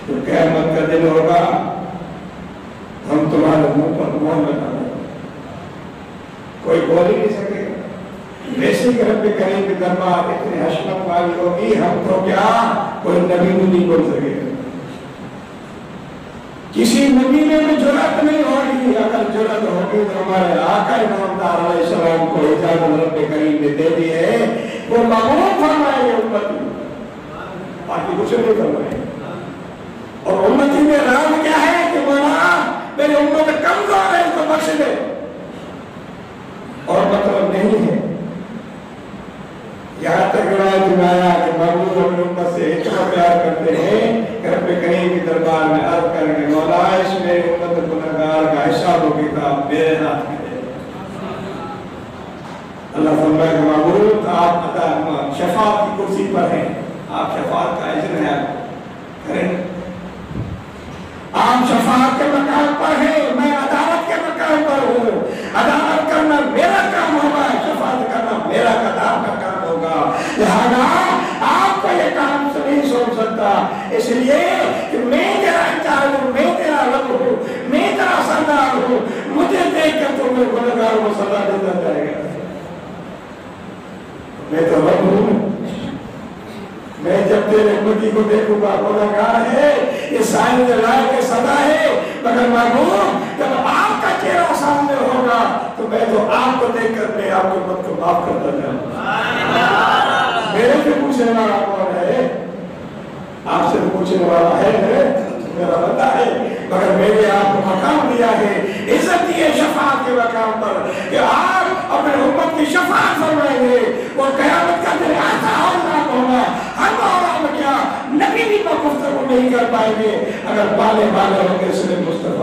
تو قیامت کا دن ہوگا، ہم تمہارے منہ پر مہر لگا دیں گے، کوئی بول ہی نہیں سکے گا۔ ویسے کہ رب کریم کی دربار اتنے حشمت والی ہوگی، ہم تو کیا کوئی نبی نہیں بول سکے گا، کسی نبی میں بھی جرأت نہیں ہوگی۔ اگر جرأت ہوگی تو ہمارے آقا نامدار علیہ السلام کو اجازت رب کریم نے دے دی ہے، وہ مغروب فرمائے گے امتی، باقی کچھ نہیں فرمائے۔ اور امتی میں رام کیا ہے کہ مولا میری امت کمزور ہے، اس کو بخش دے، اور مطلب نہیں ہے۔ یہاں تک روایت میں آیا کہ مغلوب اپنی امت سے اتنا پیار کرتے ہیں کہ رب کریم کی دربار میں عرض کریں گے مولا اس میری امت گنہگار کا حساب و کتاب میرے ہاتھ میں دے۔ اللہ فرمائے کہ مغلوب آپ شفاعت کی کرسی پر ہیں، آپ شفاعت کا اذن ہے کریں، آپ شفاعت کے مقام پر ہیں، میں عدالت کے مقام پر ہوں، عدالت کرنا میرا کام ہوگا، شفاعت کرنا میرا کتاب کا کام ہوگا، لہذا آپ کو یہ کام سے نہیں سوچ سکتا، اس لیے کہ میں تیرا انچارج ہوں، میں تیرا رب ہوں، میں تیرا سردار ہوں، مجھے دیکھ کر تمہیں گنہگاروں کو سزا دیتا جائے گا۔ میں تو رب ہوں، میں جب تیرے امتی کو دیکھوں گا گنہگار ہے، یہ سائن لائے کے سزا ہے، مگر معلوم جب آپ کا چہرہ سامنے ہوگا تو میں تو آپ کو دیکھ کر میں آپ کی امت کو معاف کرتا جاؤں۔ میرے سے پوچھنے والا کون ہے؟ آپ سے پوچھنے والا ہے میرا بندہ ہے، مگر میں نے آپ کو مقام دیا ہے، عزت دی ہے شفاعت کے مقام پر کہ آپ اپنے امت کی شفاعت فرمائیں گے، اور قیامت کا دن ایسا ہولناک ہوگا، ہم اور آپ کیا نبی بھی گفتگو نہیں کر پائیں گے اگر بالے ہوں گے سنے مصطفیٰ